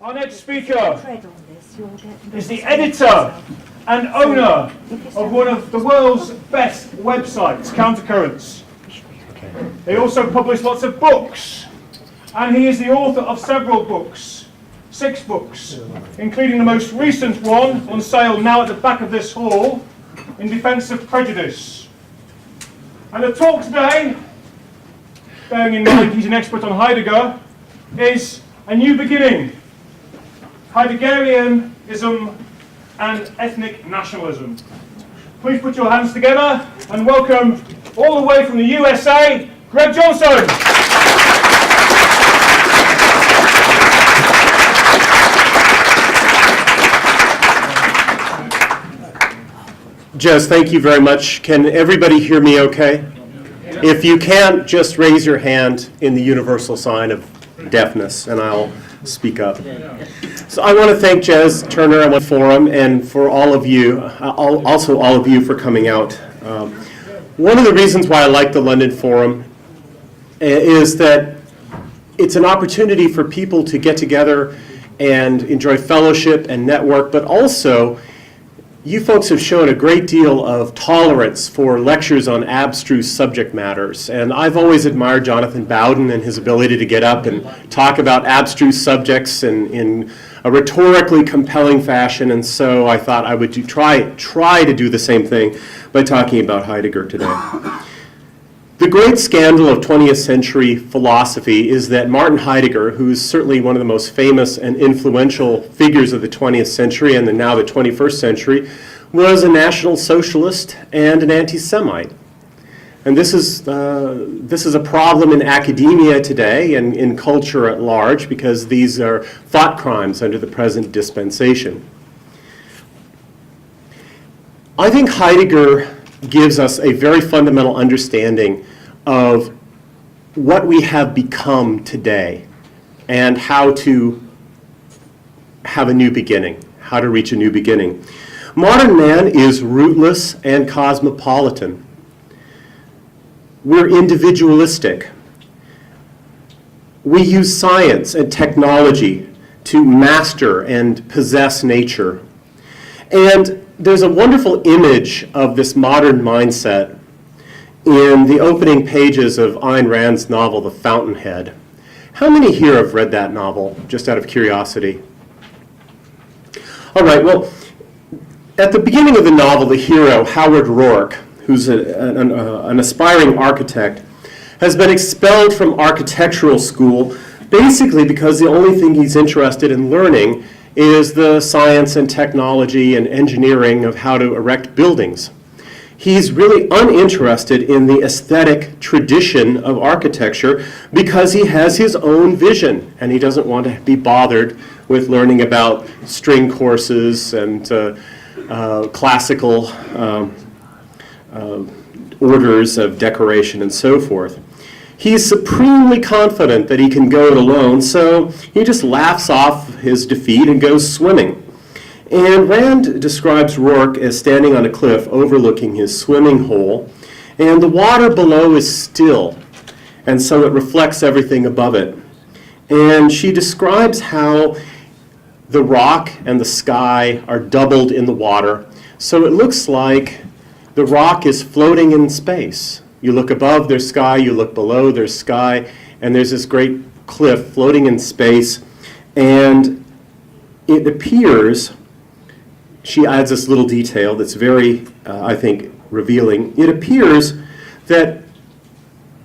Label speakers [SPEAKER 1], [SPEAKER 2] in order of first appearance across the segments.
[SPEAKER 1] Our next speaker is the editor and owner of one of the world's best websites, Countercurrents. He also published lots of books, and he is the author of several books, 6 books, including the most recent one on sale now at the back of this hall, In Defense of Prejudice. And the talk today, bearing in mind he's an expert on Heidegger, is A New Beginning, Heideggerianism and Ethnic Nationalism. Please put your hands together and welcome, all the way from the USA, Greg Johnson.
[SPEAKER 2] Jez, thank you very much. Can everybody hear me okay? If you can't, just raise your hand in the universal sign of deafness, and I'll speak up. So I want to thank Jez Turner and the Forum, and for all of you, also all of you for coming out. One of the reasons why I like the London Forum is that it's an opportunity for people to get together and enjoy fellowship and network, but also you folks have shown a great deal of tolerance for lectures on abstruse subject matters. And I've always admired Jonathan Bowden and his ability to get up and talk about abstruse subjects in a rhetorically compelling fashion. And so I thought I would try to do the same thing by talking about Heidegger today. The great scandal of 20th century philosophy is that Martin Heidegger, who's certainly one of the most famous and influential figures of the 20th century and now the 21st century, was a National Socialist and an anti-Semite. And this is a problem in academia today and in culture at large, because these are thought crimes under the present dispensation. I think Heidegger gives us a very fundamental understanding of what we have become today and how to have a new beginning, how to reach a new beginning. Modern man is rootless and cosmopolitan. We're individualistic. We use science and technology to master and possess nature. And there's a wonderful image of this modern mindset in the opening pages of Ayn Rand's novel, The Fountainhead. How many here have read that novel, just out of curiosity? All right, well, at the beginning of the novel, the hero, Howard Rourke, who's an aspiring architect, has been expelled from architectural school basically because the only thing he's interested in learning is the science and technology and engineering of how to erect buildings. He's really uninterested in the aesthetic tradition of architecture because he has his own vision and he doesn't want to be bothered with learning about string courses and classical orders of decoration and so forth. He's supremely confident that he can go it alone, so he just laughs off his defeat and goes swimming. And Rand describes Rourke as standing on a cliff overlooking his swimming hole, and the water below is still, and so it reflects everything above it. And she describes how the rock and the sky are doubled in the water, so it looks like the rock is floating in space. You look above, there's sky, you look below, there's sky, and there's this great cliff floating in space, and it appears, she adds this little detail that's very, I think, revealing. It appears that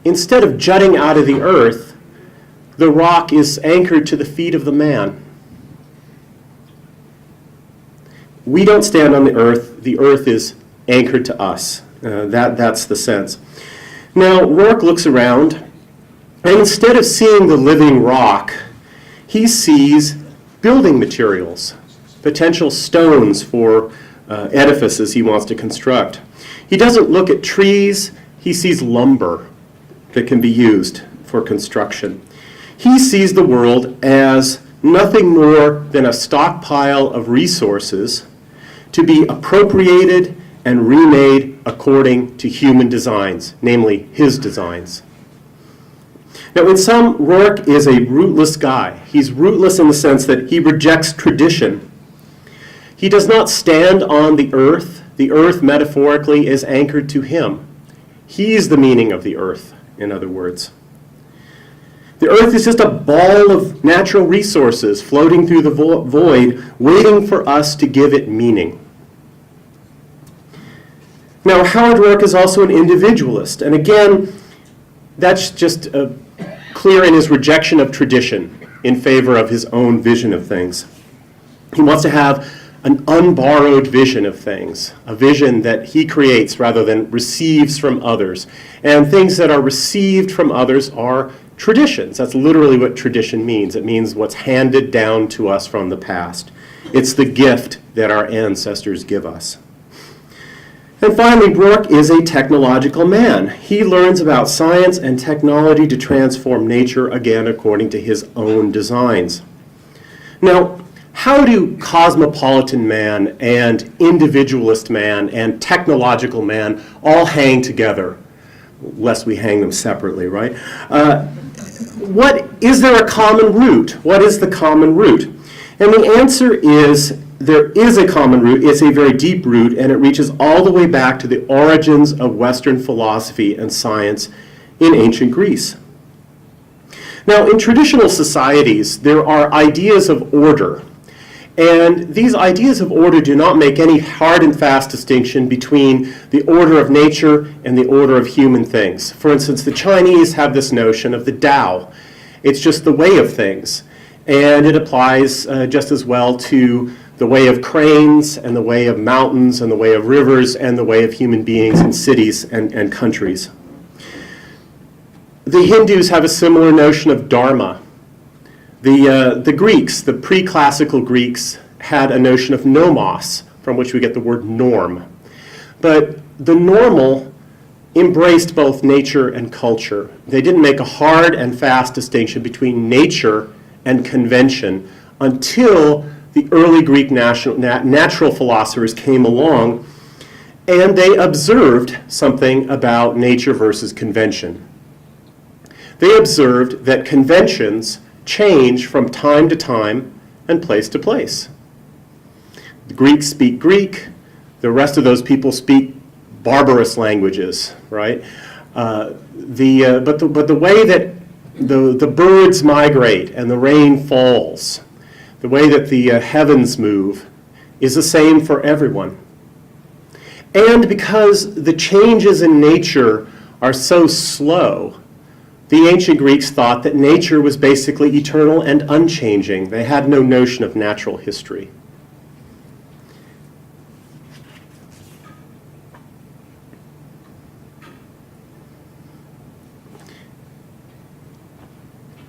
[SPEAKER 2] instead of jutting out of the earth, the rock is anchored to the feet of the man. We don't stand on the earth is anchored to us. That's the sense. Now, Rourke looks around, and instead of seeing the living rock, he sees building materials, potential stones for edifices he wants to construct. He doesn't look at trees, he sees lumber that can be used for construction. He sees the world as nothing more than a stockpile of resources to be appropriated and remade according to human designs, namely his designs. Now, in sum, Rourke is a rootless guy. He's rootless in the sense that he rejects tradition. He does not stand on the earth. The earth, metaphorically, is anchored to him. He's the meaning of the earth, in other words. The earth is just a ball of natural resources floating through the void, waiting for us to give it meaning. Now, Howard Rourke is also an individualist, and again, that's just clear in his rejection of tradition in favor of his own vision of things. He wants to have an unborrowed vision of things, a vision that he creates rather than receives from others. And things that are received from others are traditions. That's literally what tradition means. It means what's handed down to us from the past. It's the gift that our ancestors give us. And finally, Rourke is a technological man. He learns about science and technology to transform nature, again, according to his own designs. Now, how do cosmopolitan man and individualist man and technological man all hang together, lest we hang them separately, right? Is there a common root? What is the common root? And the answer is there is a common root. It's a very deep root, and it reaches all the way back to the origins of Western philosophy and science in ancient Greece. Now, in traditional societies, there are ideas of order. And these ideas of order do not make any hard and fast distinction between the order of nature and the order of human things. For instance, the Chinese have this notion of the Tao. It's just the way of things. And it applies just as well to the way of cranes and the way of mountains and the way of rivers and the way of human beings in cities and countries. The Hindus have a similar notion of dharma. The Greeks, the pre-classical Greeks, had a notion of nomos, from which we get the word norm. But the normal embraced both nature and culture. They didn't make a hard and fast distinction between nature and convention until the early Greek natural philosophers came along, and they observed something about nature versus convention. They observed that conventions change from time to time and place to place. The Greeks speak Greek. The rest of those people speak barbarous languages, right? But the way that the birds migrate and the rain falls, the way that the heavens move, is the same for everyone. And because the changes in nature are so slow, the ancient Greeks thought that nature was basically eternal and unchanging. They had no notion of natural history.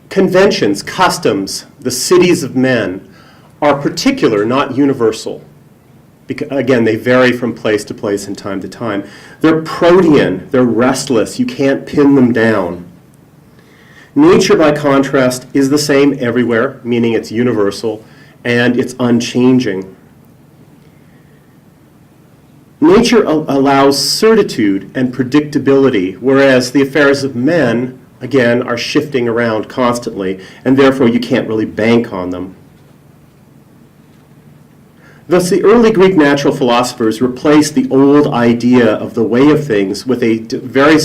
[SPEAKER 2] Conventions, customs, the cities of men are particular, not universal. Again, they vary from place to place and time to time. They're protean, they're restless, you can't pin them down. Nature, by contrast, is the same everywhere, meaning it's universal, and it's unchanging. Nature allows certitude and predictability, whereas the affairs of men, again, are shifting around constantly, and therefore you can't really bank on them. Thus, the early Greek natural philosophers replaced the old idea of the way of things with a very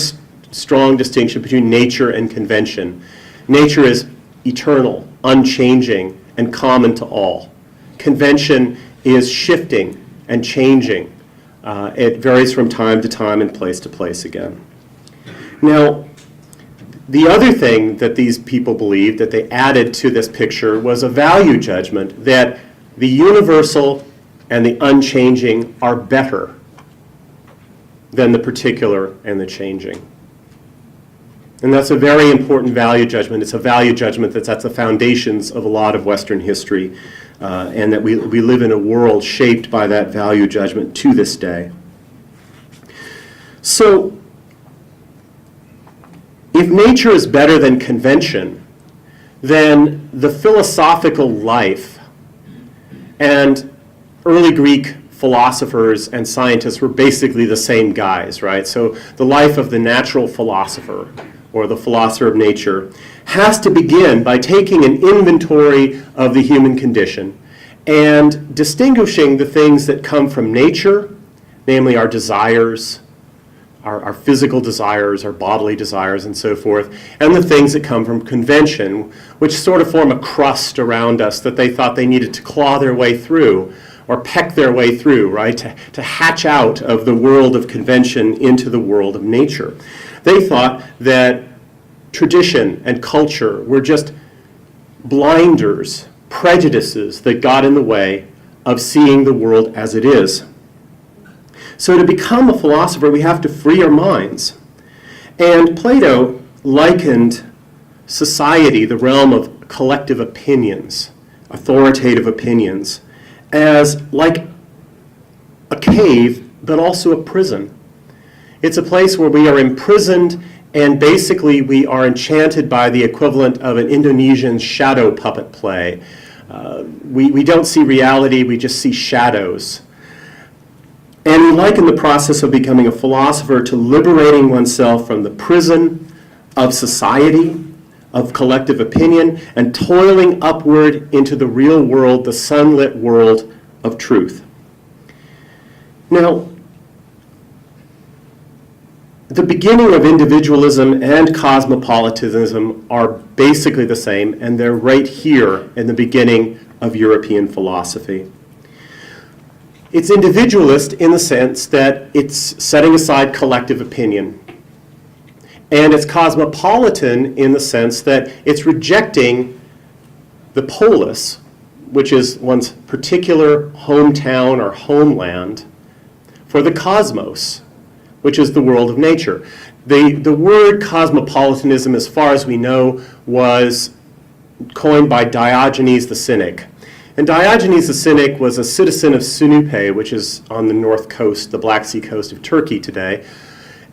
[SPEAKER 2] strong distinction between nature and convention. Nature is eternal, unchanging, and common to all. Convention is shifting and changing. It varies from time to time and place to place again. Now, the other thing that these people believed that they added to this picture was a value judgment that the universal and the unchanging are better than the particular and the changing. And that's a very important value judgment. It's a value judgment that's at the foundations of a lot of Western history, and that we live in a world shaped by that value judgment to this day. So, if nature is better than convention, then the philosophical life and early Greek philosophers and scientists were basically the same guys, right? So the life of the natural philosopher or the philosopher of nature, has to begin by taking an inventory of the human condition and distinguishing the things that come from nature, namely our desires, our physical desires, our bodily desires, and so forth, and the things that come from convention, which sort of form a crust around us that they thought they needed to claw their way through or peck their way through, right, to hatch out of the world of convention into the world of nature. They thought that tradition and culture were just blinders, prejudices that got in the way of seeing the world as it is. So to become a philosopher, we have to free our minds. And Plato likened society, the realm of collective opinions, authoritative opinions, as like a cave, but also a prison. It's a place where we are imprisoned, and basically we are enchanted by the equivalent of an Indonesian shadow puppet play. We don't see reality, we just see shadows. And we liken the process of becoming a philosopher to liberating oneself from the prison of society, of collective opinion, and toiling upward into the real world, the sunlit world of truth. Now, the beginning of individualism and cosmopolitanism are basically the same, and they're right here in the beginning of European philosophy. It's individualist in the sense that it's setting aside collective opinion. And it's cosmopolitan in the sense that it's rejecting the polis, which is one's particular hometown or homeland, for the cosmos, which is the world of nature. The word cosmopolitanism, as far as we know, was coined by Diogenes the Cynic. And Diogenes the Cynic was a citizen of Sinope, which is on the north coast, the Black Sea coast of Turkey today.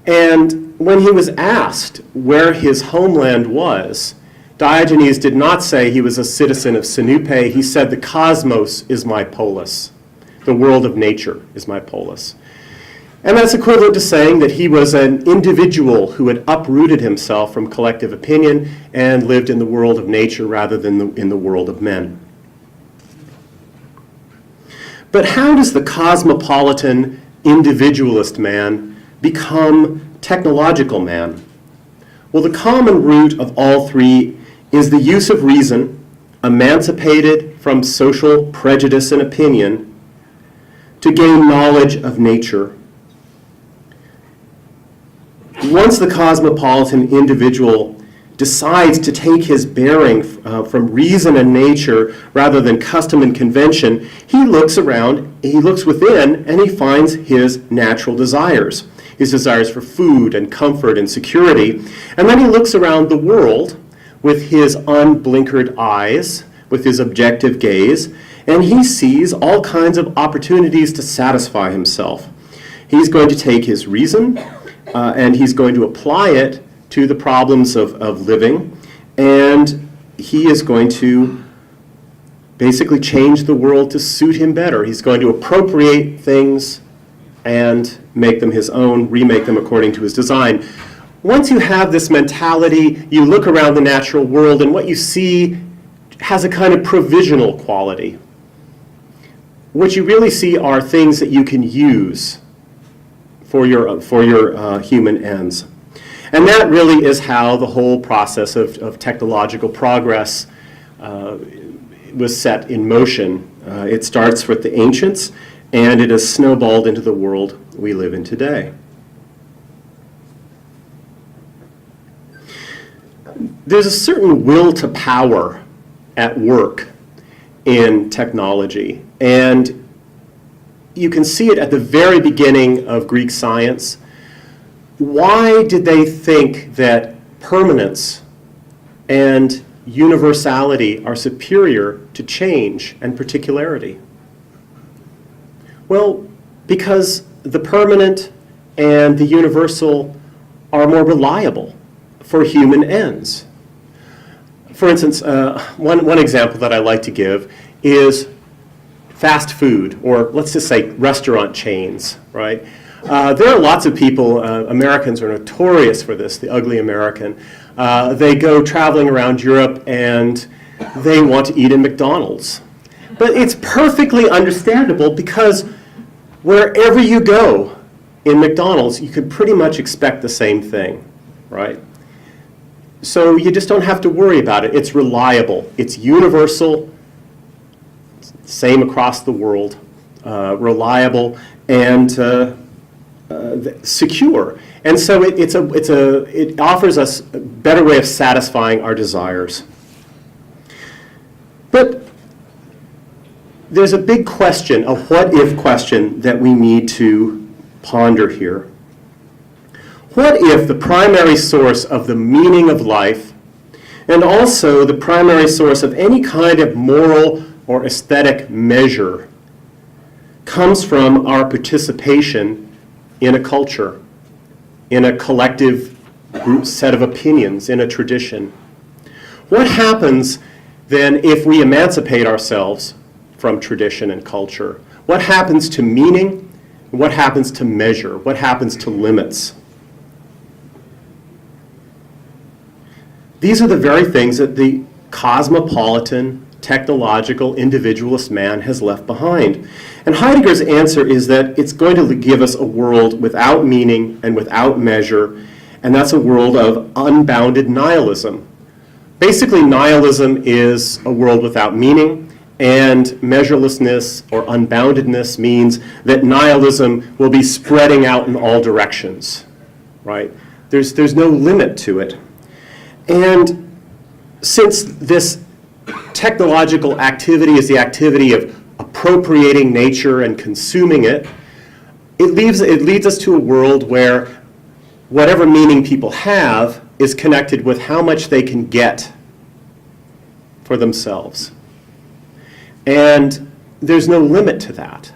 [SPEAKER 2] And when he was asked where his homeland was, Diogenes did not say he was a citizen of Sinope. He said, the cosmos is my polis. The world of nature is my polis. And that's equivalent to saying that he was an individual who had uprooted himself from collective opinion and lived in the world of nature rather than in the world of men. But how does the cosmopolitan individualist man become technological man? Well, the common root of all three is the use of reason, emancipated from social prejudice and opinion, to gain knowledge of nature. Once the cosmopolitan individual decides to take his bearing from reason and nature rather than custom and convention, he looks around, he looks within, and he finds his natural desires. His desires for food and comfort and security. And then he looks around the world with his unblinkered eyes, with his objective gaze, and he sees all kinds of opportunities to satisfy himself. He's going to take his reason and he's going to apply it to the problems of living, and he is going to basically change the world to suit him better. He's going to appropriate things and make them his own, remake them according to his design. Once you have this mentality, you look around the natural world, and what you see has a kind of provisional quality. What you really see are things that you can use for your human ends. And that really is how the whole process of technological progress was set in motion. It starts with the ancients, and it has snowballed into the world we live in today. There's a certain will to power at work in technology, and you can see it at the very beginning of Greek science. Why did they think that permanence and universality are superior to change and particularity? Well, because the permanent and the universal are more reliable for human ends. For instance, one example that I like to give is fast food, or let's just say restaurant chains, right? There are lots of people, Americans are notorious for this, the ugly American. They go traveling around Europe and they want to eat in McDonald's. But it's perfectly understandable because wherever you go in McDonald's, you could pretty much expect the same thing, right? So you just don't have to worry about it. It's reliable. It's universal, same across the world, reliable and secure. And so it offers us a better way of satisfying our desires. But there's a big question, a what-if question, that we need to ponder here. What if the primary source of the meaning of life, and also the primary source of any kind of moral or aesthetic measure, comes from our participation in a culture, in a collective group set of opinions, in a tradition? What happens then if we emancipate ourselves from tradition and culture? What happens to meaning? What happens to measure? What happens to limits? These are the very things that the cosmopolitan, technological, individualist man has left behind. And Heidegger's answer is that it's going to give us a world without meaning and without measure, and that's a world of unbounded nihilism. Basically, nihilism is a world without meaning, and measurelessness or unboundedness means that nihilism will be spreading out in all directions, right? There's no limit to it. And since this technological activity is the activity of appropriating nature and consuming it, it leads us to a world where whatever meaning people have is connected with how much they can get for themselves. And there's no limit to that.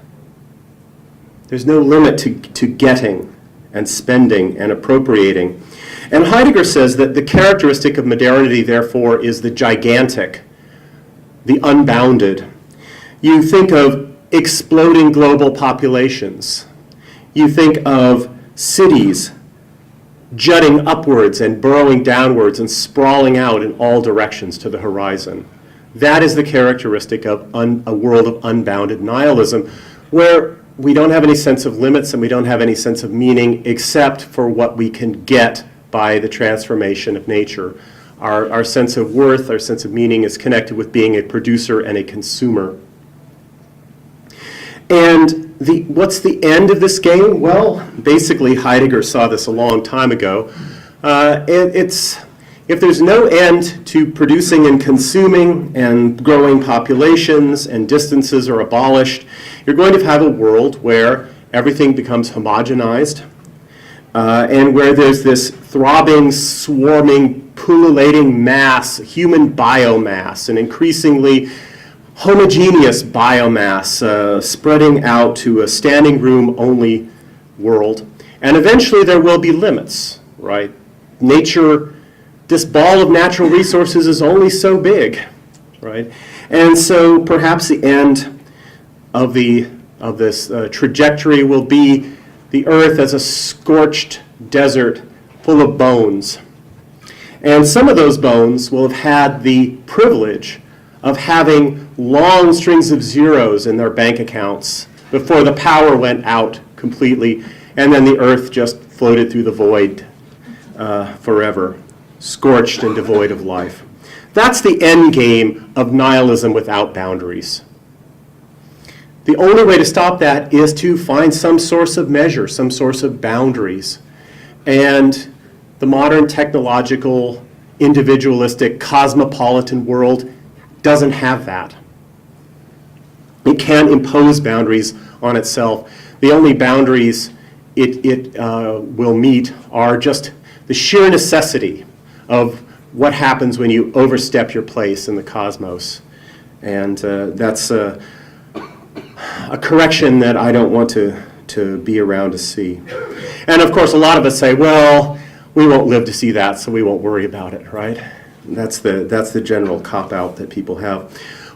[SPEAKER 2] There's no limit to getting and spending and appropriating. And Heidegger says that the characteristic of modernity, therefore, is the gigantic, the unbounded. You think of exploding global populations. You think of cities jutting upwards and burrowing downwards and sprawling out in all directions to the horizon. That is the characteristic of a world of unbounded nihilism, where we don't have any sense of limits and we don't have any sense of meaning except for what we can get by the transformation of nature. Our sense of worth, our sense of meaning is connected with being a producer and a consumer. And what's the end of this game? Well, basically Heidegger saw this a long time ago. If there's no end to producing and consuming and growing populations and distances are abolished, you're going to have a world where everything becomes homogenized and where there's this throbbing, swarming, pullulating mass, human biomass, an increasingly homogeneous biomass spreading out to a standing room only world. And eventually there will be limits, right? Nature, this ball of natural resources is only so big, right? And so perhaps the end of this trajectory will be the earth as a scorched desert full of bones. And some of those bones will have had the privilege of having long strings of zeros in their bank accounts before the power went out completely, and then the earth just floated through the void forever, scorched and devoid of life. That's the end game of nihilism without boundaries. The only way to stop that is to find some source of measure, some source of boundaries. And the modern technological, individualistic, cosmopolitan world doesn't have that. It can't impose boundaries on itself. The only boundaries it will meet are just the sheer necessity of what happens when you overstep your place in the cosmos. And that's a correction that I don't want to be around to see. And of course, a lot of us say, well, we won't live to see that, so we won't worry about it, right? That's the general cop-out that people have.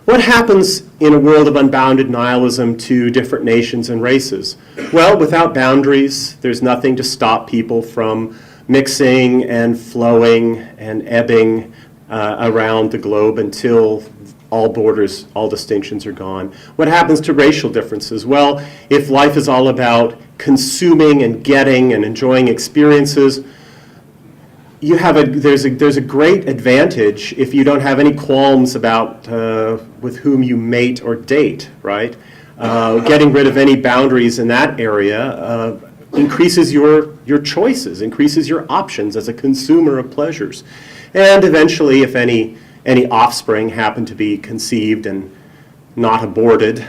[SPEAKER 2] What happens in a world of unbounded nihilism to different nations and races? Well, without boundaries, there's nothing to stop people from mixing and flowing and ebbing around the globe until all borders, all distinctions are gone. What happens to racial differences? Well, if life is all about consuming and getting and enjoying experiences, there's a great advantage if you don't have any qualms about with whom you mate or date, right? Getting rid of any boundaries in that area increases your choices, increases your options as a consumer of pleasures. And eventually, if any offspring happen to be conceived and not aborted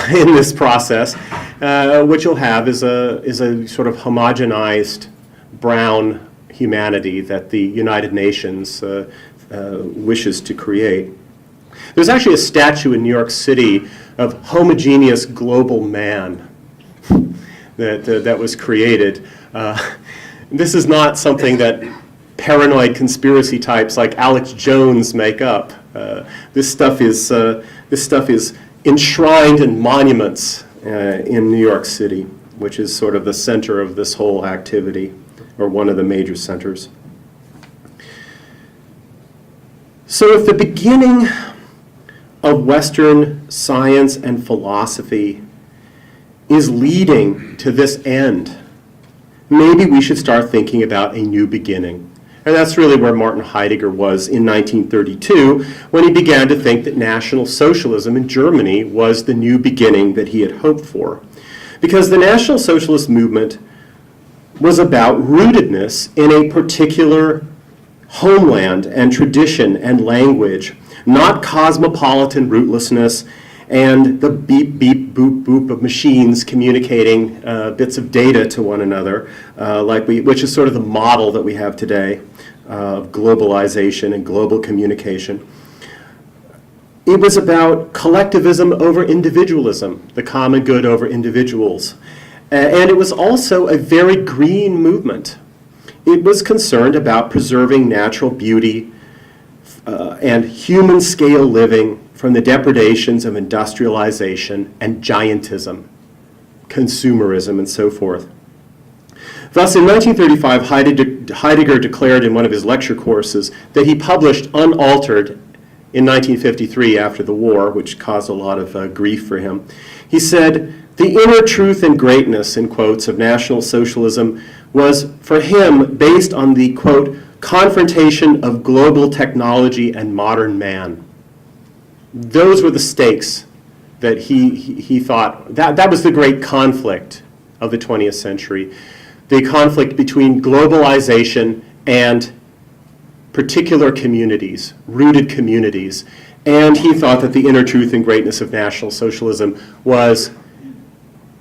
[SPEAKER 2] in this process, what you'll have is a sort of homogenized brown humanity that the United Nations wishes to create. There's actually a statue in New York City of homogeneous global man that was created. This is not something that paranoid conspiracy types like Alex Jones make up. This stuff is enshrined in monuments in New York City, which is sort of the center of this whole activity, or one of the major centers. So if the beginning of Western science and philosophy is leading to this end, maybe we should start thinking about a new beginning. And that's really where Martin Heidegger was in 1932, when he began to think that National Socialism in Germany was the new beginning that he had hoped for. Because the National Socialist movement was about rootedness in a particular homeland and tradition and language, not cosmopolitan rootlessness and the beep, beep, boop, boop of machines communicating bits of data to one another, which is sort of the model that we have today of globalization and global communication. It was about collectivism over individualism, the common good over individuals. And it was also a very green movement. It was concerned about preserving natural beauty and human-scale living from the depredations of industrialization and giantism, consumerism, and so forth. Thus, in 1935, Heidegger declared in one of his lecture courses that he published unaltered in 1953 after the war, which caused a lot of grief for him. He said, "The inner truth and greatness," in quotes, of National Socialism was, for him, based on the, quote, confrontation of global technology and modern man. Those were the stakes that he thought, that was the great conflict of the 20th century, the conflict between globalization and particular communities, rooted communities. And he thought that the inner truth and greatness of National Socialism was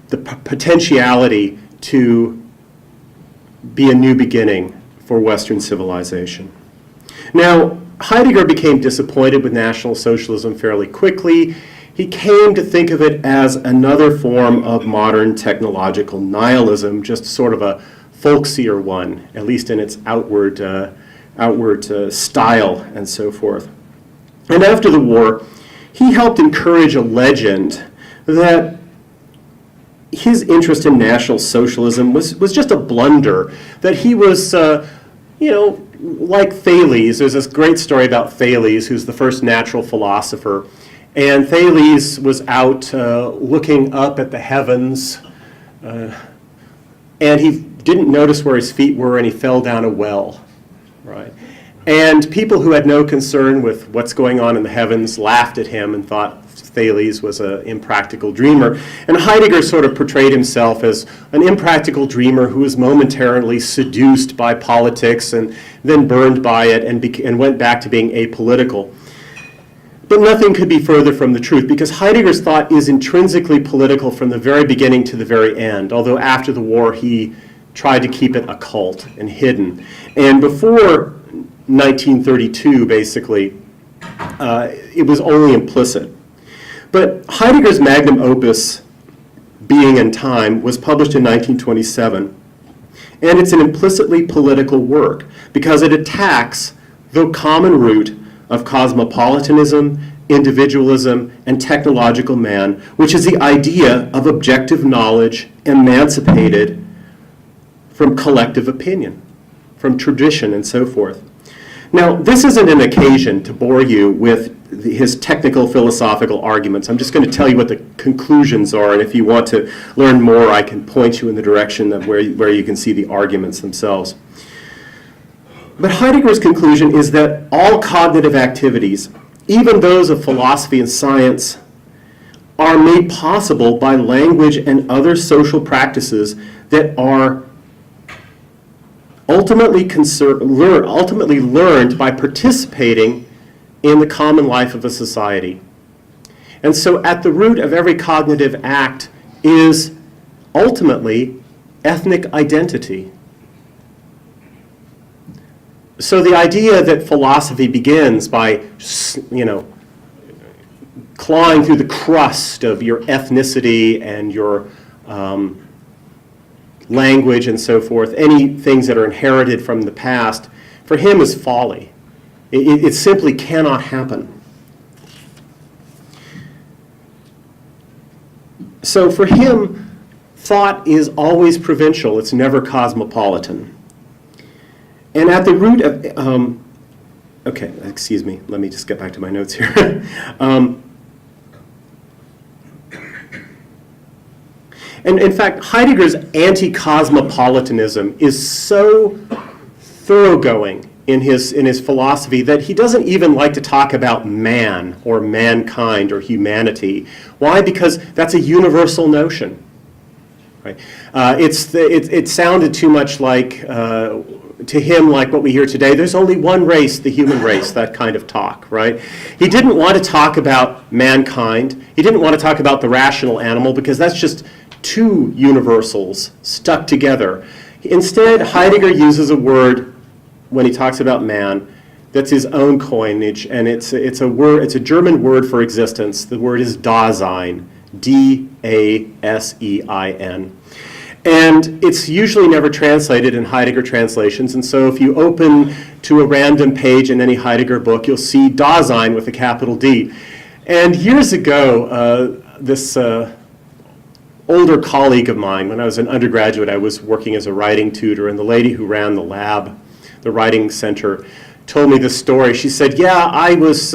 [SPEAKER 2] the potentiality to be a new beginning for Western civilization. Now, Heidegger became disappointed with National Socialism fairly quickly. He came to think of it as another form of modern technological nihilism, just sort of a folksier one, at least in its outward style and so forth. And after the war, he helped encourage a legend that his interest in National Socialism was just a blunder, that he was, like Thales. There's this great story about Thales, who's the first natural philosopher. And Thales was out looking up at the heavens, and he didn't notice where his feet were, and he fell down a well, right? And people who had no concern with what's going on in the heavens laughed at him and thought Thales was an impractical dreamer. And Heidegger sort of portrayed himself as an impractical dreamer who was momentarily seduced by politics and then burned by it and went back to being apolitical. But nothing could be further from the truth, because Heidegger's thought is intrinsically political from the very beginning to the very end, although after the war he tried to keep it occult and hidden. And before 1932, basically, it was only implicit. But Heidegger's magnum opus, Being and Time, was published in 1927, and it's an implicitly political work because it attacks the common root of cosmopolitanism, individualism, and technological man, which is the idea of objective knowledge emancipated from collective opinion, from tradition, and so forth. Now, this isn't an occasion to bore you with his technical philosophical arguments. I'm just going to tell you what the conclusions are, and if you want to learn more, I can point you in the direction of where you can see the arguments themselves. But Heidegger's conclusion is that all cognitive activities, even those of philosophy and science, are made possible by language and other social practices that are ultimately learned by participating in the common life of a society. And so at the root of every cognitive act is ultimately ethnic identity. So the idea that philosophy begins by, clawing through the crust of your ethnicity and your language and so forth, any things that are inherited from the past, for him is folly. It simply cannot happen. So for him, thought is always provincial. It's never cosmopolitan. And at the root of, okay, excuse me, let me just get back to my notes here. And in fact, Heidegger's anti-cosmopolitanism is so thoroughgoing in his philosophy that he doesn't even like to talk about man or mankind or humanity. Why? Because that's a universal notion. Right? It sounded too much like, to him, like what we hear today, there's only one race, the human race, that kind of talk, right? He didn't want to talk about mankind. He didn't want to talk about the rational animal because that's just two universals stuck together. Instead, Heidegger uses a word when he talks about man that's his own coinage, and it's a German word for existence. The word is Dasein, D-A-S-E-I-N. And it's usually never translated in Heidegger translations, and so if you open to a random page in any Heidegger book, you'll see Dasein with a capital D. And years ago, this older colleague of mine, when I was an undergraduate, I was working as a writing tutor, and the lady who ran the lab, the writing center, told me this story. She said, yeah, I was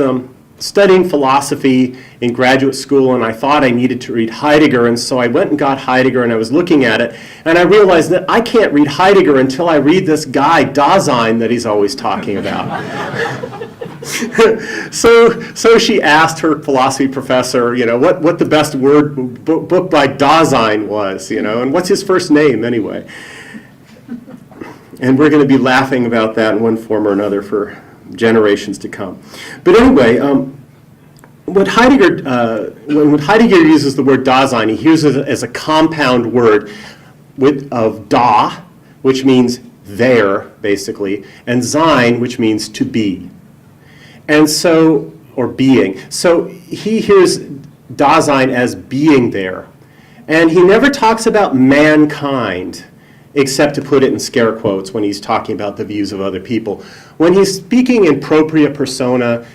[SPEAKER 2] studying philosophy in graduate school, and I thought I needed to read Heidegger, and so I went and got Heidegger, and I was looking at it, and I realized that I can't read Heidegger until I read this guy, Dasein, that he's always talking about. So she asked her philosophy professor, what the best book by Dasein was, and what's his first name anyway. And we're going to be laughing about that in one form or another for generations to come. But anyway, when Heidegger uses the word Dasein, he uses it as a compound word of da, which means there, basically, and sein, which means to be. And so, or being. So he hears Dasein as being there. And he never talks about mankind, except to put it in scare quotes when he's talking about the views of other people. When he's speaking in propria persona,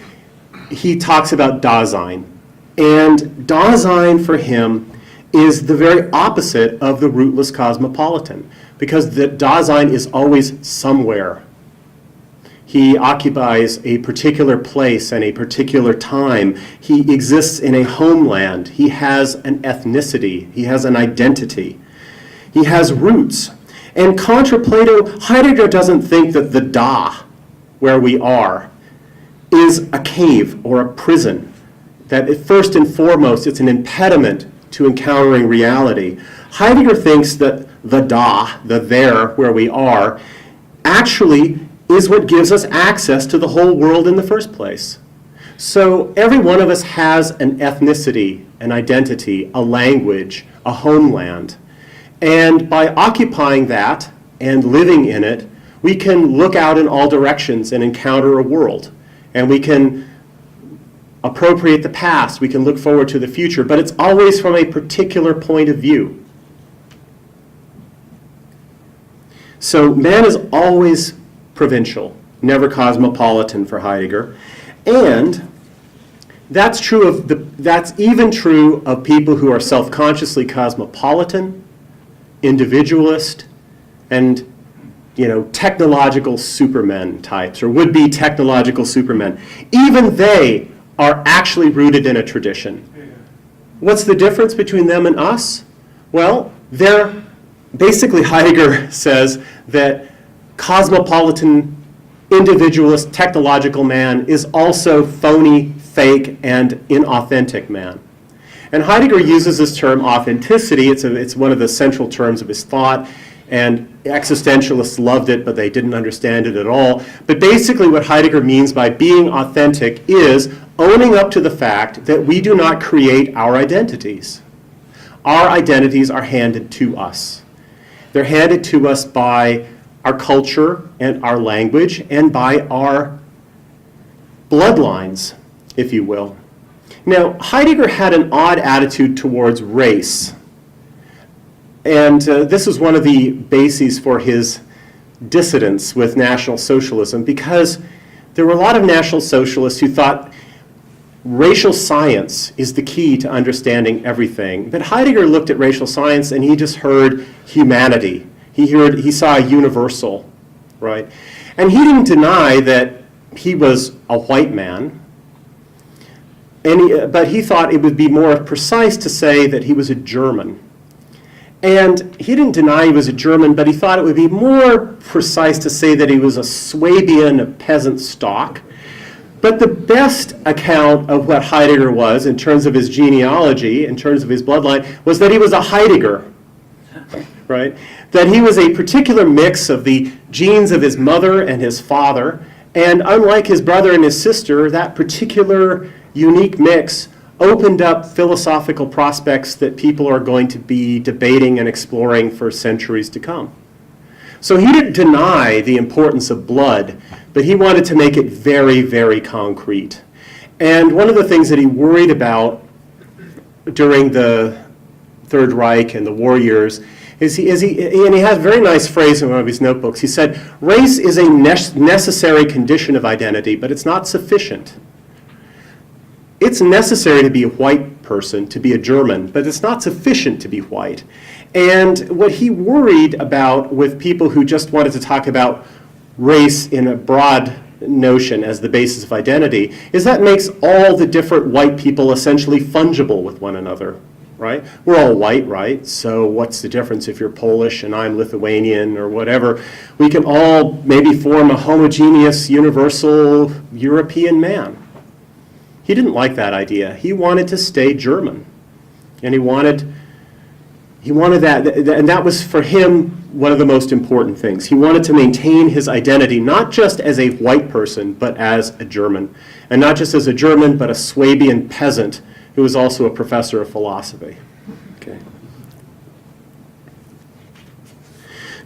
[SPEAKER 2] he talks about Dasein. And Dasein for him is the very opposite of the rootless cosmopolitan, because the Dasein is always somewhere. He occupies a particular place and a particular time. He exists in a homeland. He has an ethnicity. He has an identity. He has roots. And contra Plato, Heidegger doesn't think that the Da, where we are, is a cave or a prison. That first and foremost, it's an impediment to encountering reality. Heidegger thinks that the Da, the there, where we are, actually is what gives us access to the whole world in the first place. So every one of us has an ethnicity, an identity, a language, a homeland. And by occupying that and living in it, we can look out in all directions and encounter a world. And we can appropriate the past, we can look forward to the future, but it's always from a particular point of view. So man is always provincial, never cosmopolitan for Heidegger. And That's true that's even true of people who are self-consciously cosmopolitan, individualist, and technological supermen types, or would-be technological supermen. Even they are actually rooted in a tradition. What's the difference between them and us? Well, basically Heidegger says that cosmopolitan, individualist, technological man is also phony, fake, and inauthentic man. And Heidegger uses this term authenticity. It's one of the central terms of his thought, and existentialists loved it, but they didn't understand it at all. But basically what Heidegger means by being authentic is owning up to the fact that we do not create our identities. Our identities are handed to us. They're handed to us by our culture and our language and by our bloodlines, if you will. Now, Heidegger had an odd attitude towards race. And this is one of the bases for his dissidence with National Socialism, because there were a lot of National Socialists who thought racial science is the key to understanding everything. But Heidegger looked at racial science and he just heard humanity. He saw a universal, right? And he didn't deny that he was a white man, but he thought it would be more precise to say that he was a German. And he didn't deny he was a German, but he thought it would be more precise to say that he was a Swabian peasant stock. But the best account of what Heidegger was in terms of his genealogy, in terms of his bloodline, was that he was a Heidegger, right? That he was a particular mix of the genes of his mother and his father, and unlike his brother and his sister, that particular unique mix opened up philosophical prospects that people are going to be debating and exploring for centuries to come. So he didn't deny the importance of blood, but he wanted to make it very, very concrete. And one of the things that he worried about during the Third Reich and the war years and he has a very nice phrase in one of his notebooks. He said, race is a necessary condition of identity, but it's not sufficient. It's necessary to be a white person, to be a German, but it's not sufficient to be white. And what he worried about with people who just wanted to talk about race in a broad notion as the basis of identity is that makes all the different white people essentially fungible with one another, right? We're all white, right? So what's the difference if you're Polish and I'm Lithuanian or whatever? We can all maybe form a homogeneous, universal European man. He didn't like that idea. He wanted to stay German. And he wanted that, and that was for him one of the most important things. He wanted to maintain his identity not just as a white person, but as a German. And not just as a German, but a Swabian peasant who was also a professor of philosophy. Okay.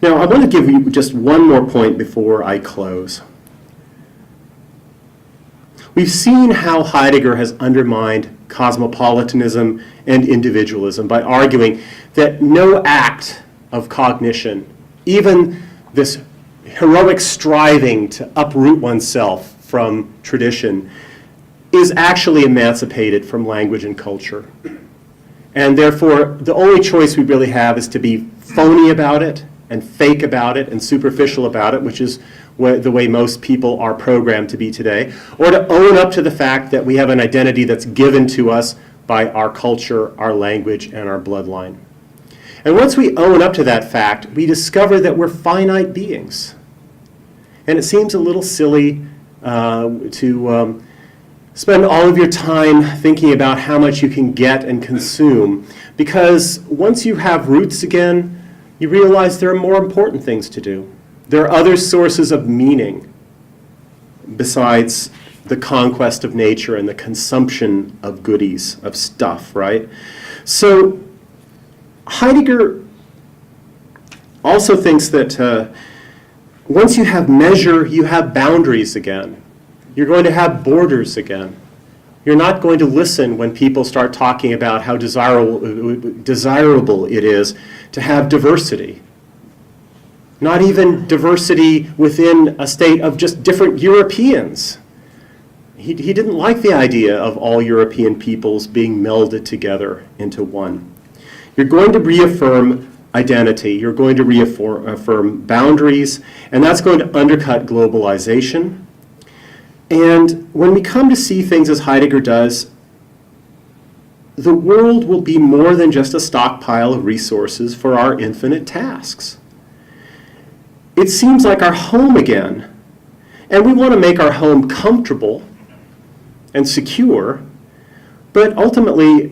[SPEAKER 2] Now, I want to give you just one more point before I close. We've seen how Heidegger has undermined cosmopolitanism and individualism by arguing that no act of cognition, even this heroic striving to uproot oneself from tradition, is actually emancipated from language and culture. And therefore, the only choice we really have is to be phony about it and fake about it and superficial about it, which is the way most people are programmed to be today, or to own up to the fact that we have an identity that's given to us by our culture, our language, and our bloodline. And once we own up to that fact, we discover that we're finite beings. And it seems a little silly to spend all of your time thinking about how much you can get and consume, because once you have roots again, you realize there are more important things to do. There are other sources of meaning besides the conquest of nature and the consumption of goodies, of stuff, right? So Heidegger also thinks that once you have measure, you have boundaries again. You're going to have borders again. You're not going to listen when people start talking about how desirable it is to have diversity. Not even diversity within a state of just different Europeans. he didn't like the idea of all European peoples being melded together into one. You're going to reaffirm identity, you're going to reaffirm boundaries, and that's going to undercut globalization. And when we come to see things as Heidegger does, the world will be more than just a stockpile of resources for our infinite tasks. It seems like our home again, and we want to make our home comfortable and secure, but ultimately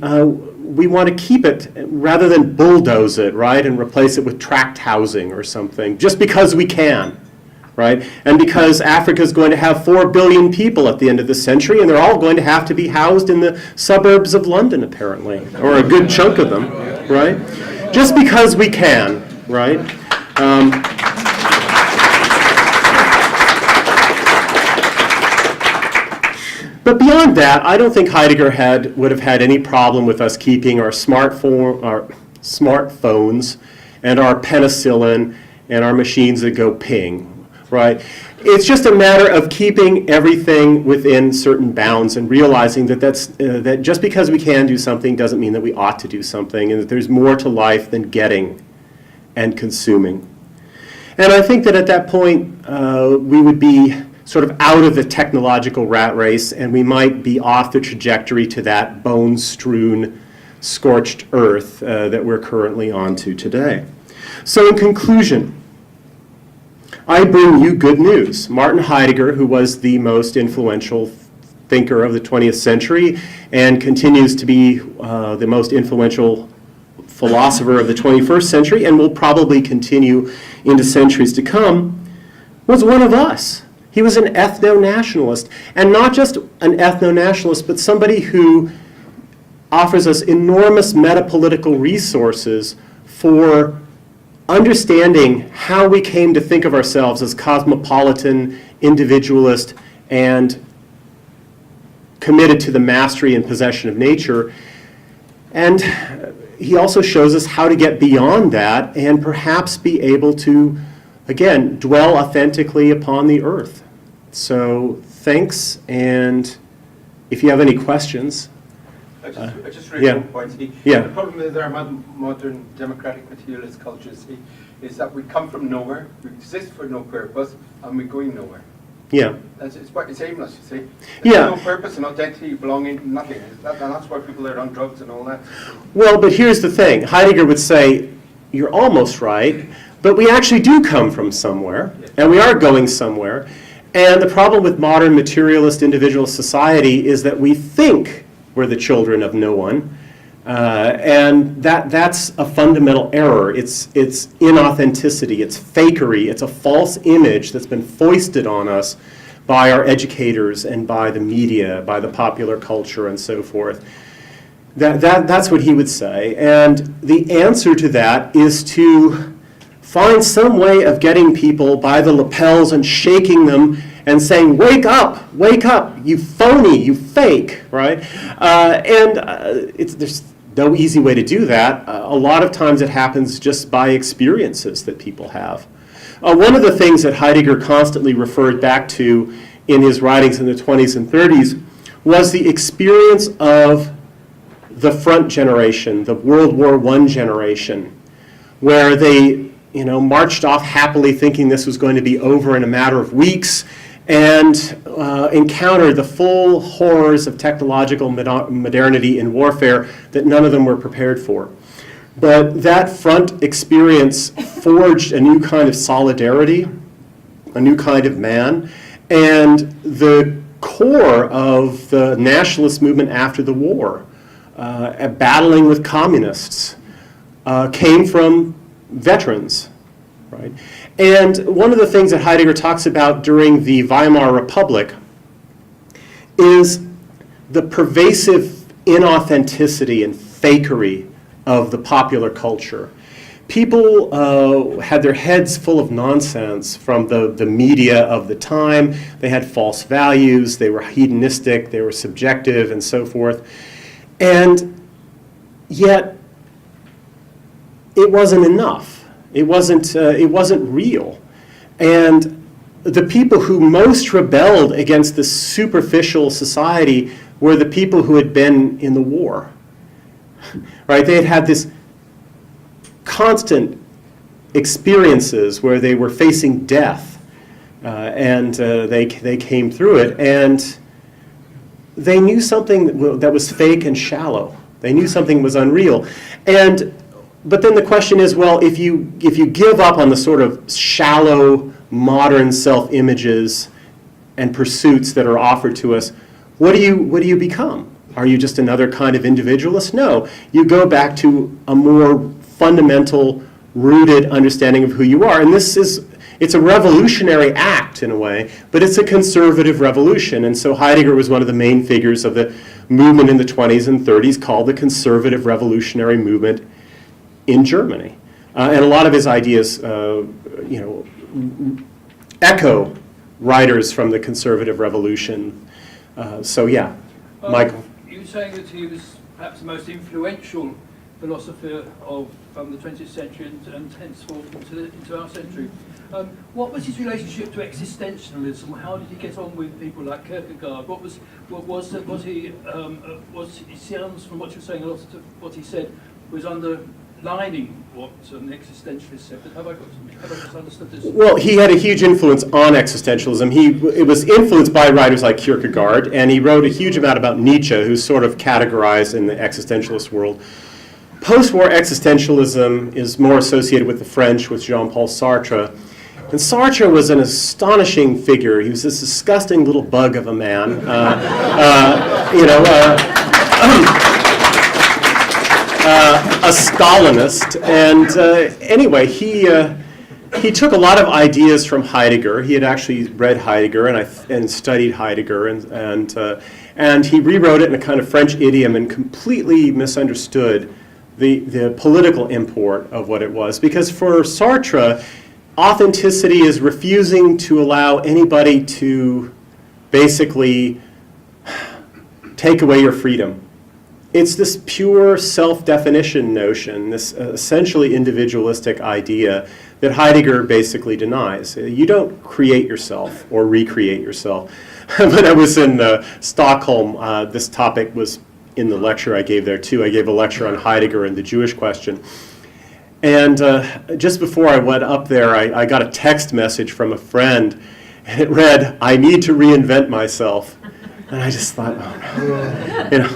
[SPEAKER 2] we want to keep it rather than bulldoze it, right, and replace it with tract housing or something, just because we can, right? And because Africa is going to have 4 billion people at the end of the century, and they're all going to have to be housed in the suburbs of London, apparently, or a good chunk of them, right? Just because we can, right? But beyond that, I don't think Heidegger would have had any problem with us keeping our smartphones and our penicillin and our machines that go ping, right? It's just a matter of keeping everything within certain bounds and realizing that that just because we can do something doesn't mean that we ought to do something, and that there's more to life than getting and consuming. And I think that at that point, we would be sort of out of the technological rat race, and we might be off the trajectory to that bone-strewn, scorched earth that we're currently onto today. So in conclusion, I bring you good news. Martin Heidegger, who was the most influential thinker of the 20th century and continues to be the most influential philosopher of the 21st century and will probably continue into centuries to come, was one of us. He was an ethno-nationalist, and not just an ethno-nationalist, but somebody who offers us enormous metapolitical resources for understanding how we came to think of ourselves as cosmopolitan, individualist, and committed to the mastery and possession of nature. And he also shows us how to get beyond that and perhaps be able to, again, dwell authentically upon the earth. So thanks, and if you have any questions.
[SPEAKER 3] I just raised one point.
[SPEAKER 2] Yeah.
[SPEAKER 3] The problem with our modern democratic materialist cultures is that we come from nowhere, we exist for no purpose, and we're going nowhere.
[SPEAKER 2] Yeah.
[SPEAKER 3] It's aimless, you see.
[SPEAKER 2] Yeah.
[SPEAKER 3] There's no purpose and identity, belonging, nothing. And that's why people are on drugs and all that.
[SPEAKER 2] Well, but here's the thing. Heidegger would say, you're almost right, but we actually do come from somewhere, and we are going somewhere. And the problem with modern materialist individual society is that we think we're the children of no one, and that's a fundamental error. It's inauthenticity, it's fakery, it's a false image that's been foisted on us by our educators and by the media, by the popular culture and so forth. That's what he would say. And the answer to that is to find some way of getting people by the lapels and shaking them and saying, wake up, you phony, you fake, right? There's no easy way to do that. A lot of times it happens just by experiences that people have. One of the things that Heidegger constantly referred back to in his writings in the 20s and 30s was the experience of the front generation, the World War I generation, where they marched off happily thinking this was going to be over in a matter of weeks, and encountered the full horrors of technological modernity in warfare that none of them were prepared for. But that front experience forged a new kind of solidarity, a new kind of man, and the core of the nationalist movement after the war, battling with communists, came from veterans, right? And one of the things that Heidegger talks about during the Weimar Republic is the pervasive inauthenticity and fakery of the popular culture. People had their heads full of nonsense from the media of the time. They had false values, they were hedonistic, they were subjective, and so forth. And yet, it wasn't enough. It wasn't real. And the people who most rebelled against this superficial society were the people who had been in the war. Right? They had had this constant experiences where they were facing death, and they came through it, and they knew something that was fake and shallow. They knew something was unreal. But then the question is, well, if you give up on the sort of shallow modern self-images and pursuits that are offered to us, what do you become? Are you just another kind of individualist? No, you go back to a more fundamental, rooted understanding of who you are. And it's a revolutionary act in a way, but it's a conservative revolution. And so Heidegger was one of the main figures of the movement in the 20s and 30s called the conservative revolutionary movement in Germany. And a lot of his ideas, echo writers from the conservative revolution. Michael.
[SPEAKER 4] You were saying that he was perhaps the most influential philosopher of the 20th century and henceforth into our century. What was his relationship to existentialism? How did he get on with people like Kierkegaard? It sounds from what you were saying, a lot of what he said was underlining what an existentialist said. But have I just understood this?
[SPEAKER 2] Well, he had a huge influence on existentialism. It was influenced by writers like Kierkegaard, and he wrote a huge amount about Nietzsche, who's sort of categorized in the existentialist world. Post-war existentialism is more associated with the French, with Jean-Paul Sartre. And Sartre was an astonishing figure. He was this disgusting little bug of a man. A Stalinist. And anyway, he took a lot of ideas from Heidegger. He had actually read Heidegger and studied Heidegger, and he rewrote it in a kind of French idiom and completely misunderstood the political import of what it was. Because for Sartre, authenticity is refusing to allow anybody to basically take away your freedom. It's this pure self-definition notion, this essentially individualistic idea that Heidegger basically denies. You don't create yourself or recreate yourself. When I was in Stockholm, this topic was in the lecture I gave there too. I gave a lecture on Heidegger and the Jewish question. And just before I went up there, I got a text message from a friend, and it read, "I need to reinvent myself." And I just thought, oh, no.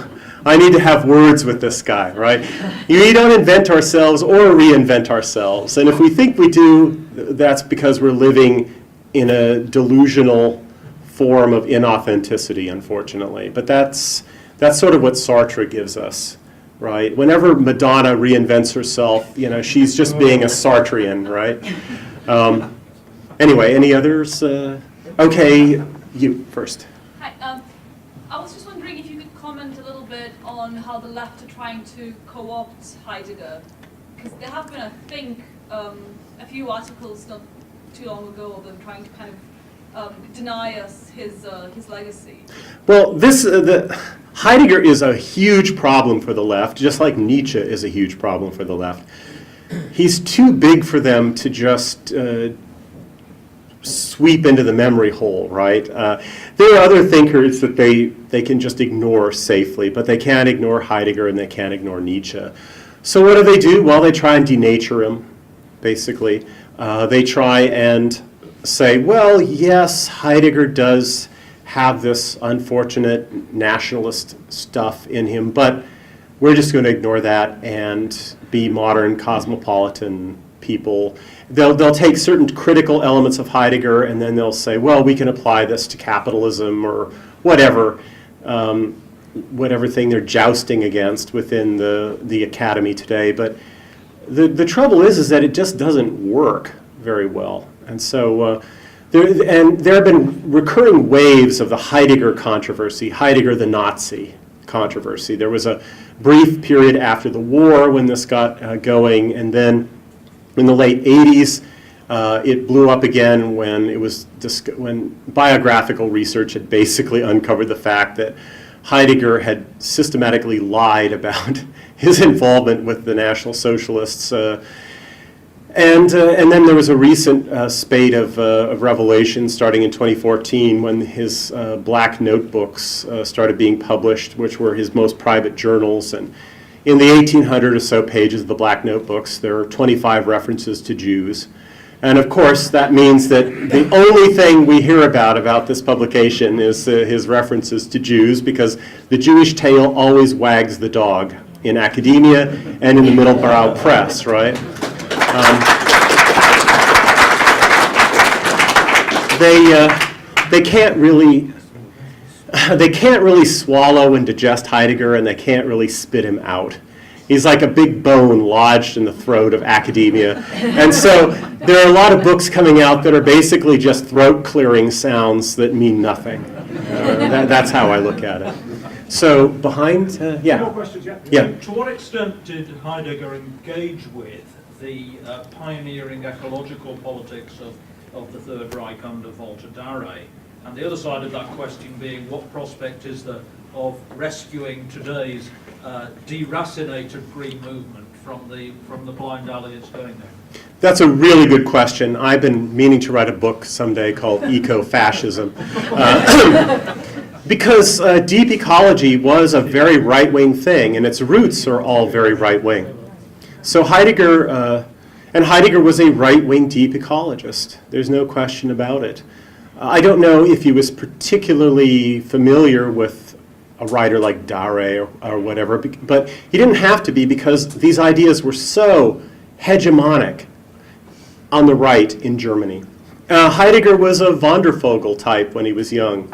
[SPEAKER 2] I need to have words with this guy, right? We don't invent ourselves or reinvent ourselves. And if we think we do, that's because we're living in a delusional form of inauthenticity, unfortunately. But that's sort of what Sartre gives us, right? Whenever Madonna reinvents herself, she's just being a Sartrean, right? Anyway, any others? Okay, you first.
[SPEAKER 5] Hi. I was just wondering if you could comment a little bit on how the left are trying to co-opt Heidegger, because there have been, I think, a few articles not too long ago of them trying to kind of deny us his legacy.
[SPEAKER 2] Well, Heidegger is a huge problem for the left, just like Nietzsche is a huge problem for the left. He's too big for them to just sweep into the memory hole, right? There are other thinkers that they can just ignore safely, but they can't ignore Heidegger and they can't ignore Nietzsche. So what do? Well, they try and denature him, basically. They try and say, well, yes, Heidegger does have this unfortunate nationalist stuff in him, but we're just going to ignore that and be modern cosmopolitan people. They'll take certain critical elements of Heidegger and then they'll say, well, we can apply this to capitalism or whatever thing they're jousting against within the academy today. But the trouble is that it just doesn't work very well. And so there have been recurring waves of the Heidegger controversy, Heidegger the Nazi controversy. There was a brief period after the war when this got going, and then in the late 80s, it blew up again when biographical research had basically uncovered the fact that Heidegger had systematically lied about his involvement with the National Socialists. And then there was a recent spate of revelations starting in 2014 when his black notebooks started being published, which were his most private journals. And in the 1,800 or so pages of the black notebooks, there are 25 references to Jews. And of course, that means that the only thing we hear about this publication is his references to Jews, because the Jewish tail always wags the dog in academia and in the middle-brow press, right? They can't really swallow and digest Heidegger, and they can't really spit him out. He's like a big bone lodged in the throat of academia. And so there are a lot of books coming out that are basically just throat-clearing sounds that mean nothing. That's how I look at it. So behind, yeah.
[SPEAKER 1] More questions, yeah?
[SPEAKER 2] Yeah.
[SPEAKER 6] To what extent did Heidegger engage with the pioneering ecological politics of the Third Reich under Walter Darré? And the other side of that question being, what prospect is there of rescuing today's deracinated green movement from the blind alley it's going there?
[SPEAKER 2] That's a really good question. I've been meaning to write a book someday called Eco-Fascism. Because deep ecology was a very right-wing thing, and its roots are all very right-wing. So Heidegger was a right-wing deep ecologist. There's no question about it. I don't know if he was particularly familiar with a writer like Darré or whatever, but he didn't have to be, because these ideas were so hegemonic on the right in Germany. Heidegger was a Wandervogel type when he was young.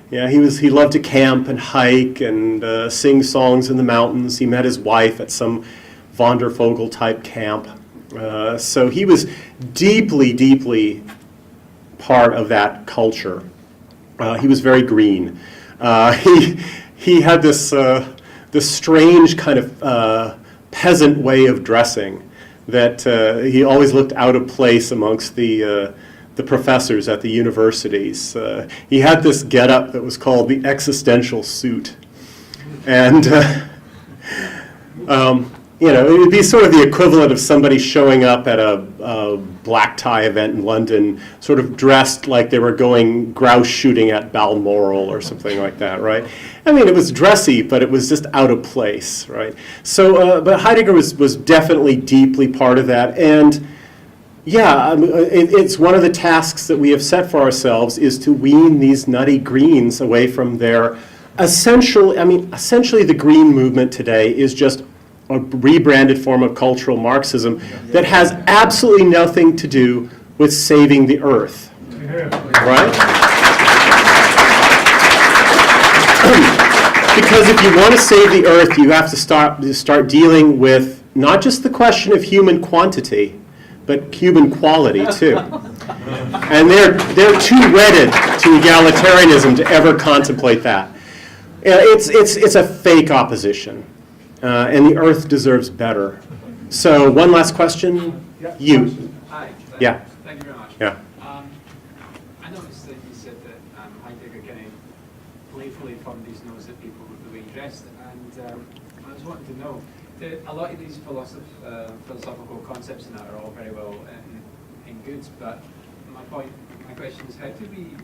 [SPEAKER 2] Yeah, he loved to camp and hike and sing songs in the mountains. He met his wife at some Wandervogel type camp. So he was deeply, deeply part of that culture. He was very green. He had this strange kind of peasant way of dressing that he always looked out of place amongst the professors at the universities. He had this get-up that was called the existential suit. And it would be sort of the equivalent of somebody showing up at a black tie event in London, sort of dressed like they were going grouse shooting at Balmoral or something like that, right? I mean, it was dressy, but it was just out of place, right? So, but Heidegger was definitely deeply part of that. And yeah, it's one of the tasks that we have set for ourselves, is to wean these nutty greens away from their essentially the green movement today is just a rebranded form of cultural Marxism that has absolutely nothing to do with saving the earth, right? Because if you want to save the earth, you have to start dealing with not just the question of human quantity, but human quality too. And they're too wedded to egalitarianism to ever contemplate that. It's a fake opposition. And the earth deserves better. So one last question.
[SPEAKER 1] Yeah.
[SPEAKER 2] You.
[SPEAKER 7] Hi.
[SPEAKER 2] Yeah.
[SPEAKER 7] Thank you very much.
[SPEAKER 2] Yeah.
[SPEAKER 7] I noticed that you said that Heidegger kind of playfully thumbed his nose at people with the way he dressed, and I was wanting to know, a lot of these philosophical concepts and that are all very well and good, but my question is, how do we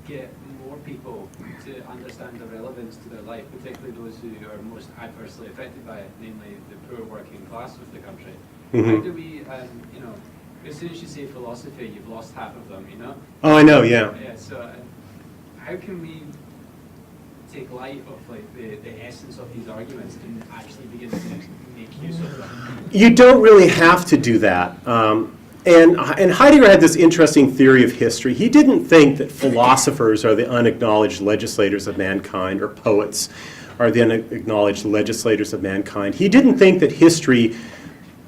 [SPEAKER 7] get more people to understand the relevance to their life, particularly those who are most adversely affected by it, namely the poor working class of the country?
[SPEAKER 2] Mm-hmm.
[SPEAKER 7] How do we, as soon as you say philosophy, you've lost half of them,
[SPEAKER 2] Oh, I know, yeah.
[SPEAKER 7] Yeah, so how can we take light of the essence of these arguments and actually begin to make use of them?
[SPEAKER 2] You don't really have to do that. And Heidegger had this interesting theory of history. He didn't think that philosophers are the unacknowledged legislators of mankind, or poets are the unacknowledged legislators of mankind. He didn't think that history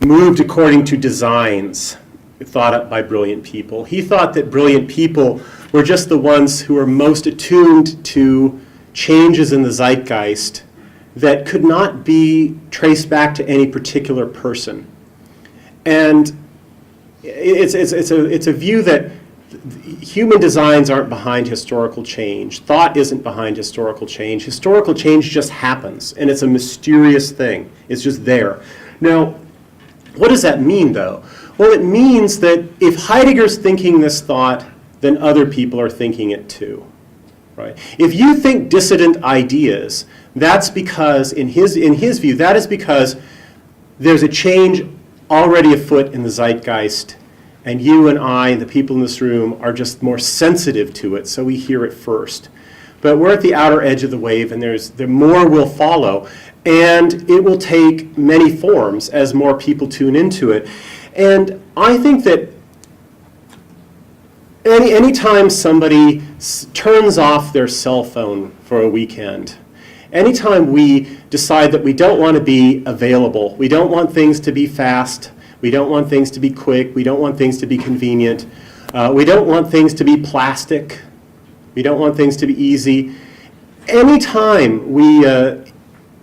[SPEAKER 2] moved according to designs thought up by brilliant people. He thought that brilliant people were just the ones who were most attuned to changes in the zeitgeist that could not be traced back to any particular person. And it's a view that human designs aren't behind historical change. Thought isn't behind historical change. Historical change just happens, and it's a mysterious thing. It's just there. Now, What does that mean, though? Well, it means that if Heidegger's thinking this thought, then other people are thinking it too. Right? If you think dissident ideas, that's because, in his view, that is because there's a change already afoot in the zeitgeist, and you and I, the people in this room, are just more sensitive to it, so we hear it first. But we're at the outer edge of the wave, and the more will follow, and it will take many forms as more people tune into it. And I think that anytime somebody turns off their cell phone for a weekend, anytime we decide that we don't want to be available, we don't want things to be fast, we don't want things to be quick, we don't want things to be convenient, we don't want things to be plastic, we don't want things to be easy. Anytime we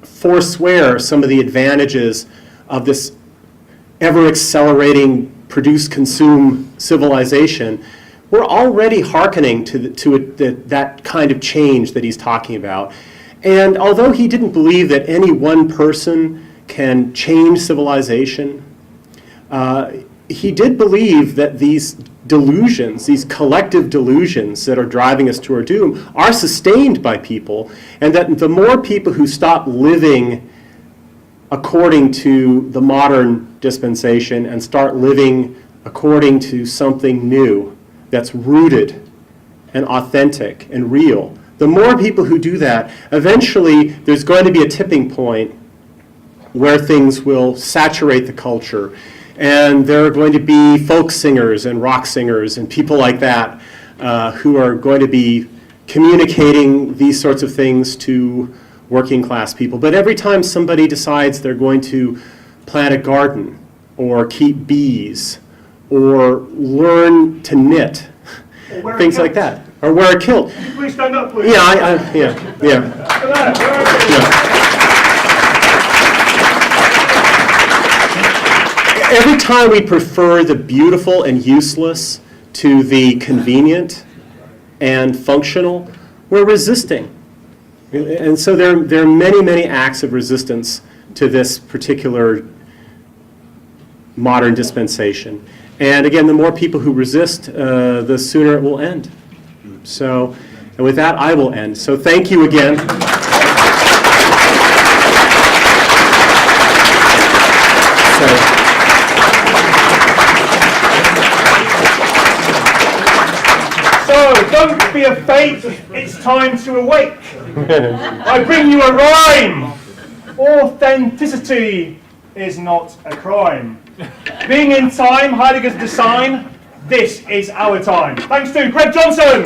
[SPEAKER 2] forswear some of the advantages of this ever-accelerating produce-consume civilization, we're already hearkening to that kind of change that he's talking about. And although he didn't believe that any one person can change civilization, he did believe that these delusions, these collective delusions that are driving us to our doom, are sustained by people, and that the more people who stop living according to the modern dispensation and start living according to something new that's rooted and authentic and real, the more people who do that, eventually there's going to be a tipping point where things will saturate the culture. And there are going to be folk singers and rock singers and people like that who are going to be communicating these sorts of things to working class people. But every time somebody decides they're going to plant a garden or keep bees or learn to knit, things like that, or wear a kilt.
[SPEAKER 1] Could you please stand up, please?
[SPEAKER 2] Yeah. Every time we prefer the beautiful and useless to the convenient and functional, we're resisting. And so there are many, many acts of resistance to this particular modern dispensation. And again, the more people who resist, the sooner it will end. So, and with that, I will end. So thank you again.
[SPEAKER 1] So, don't be afraid, it's time to awake. I bring you a rhyme. Authenticity is not a crime. Being in time, Heidegger's design, this is our time. Thanks to Greg Johnson.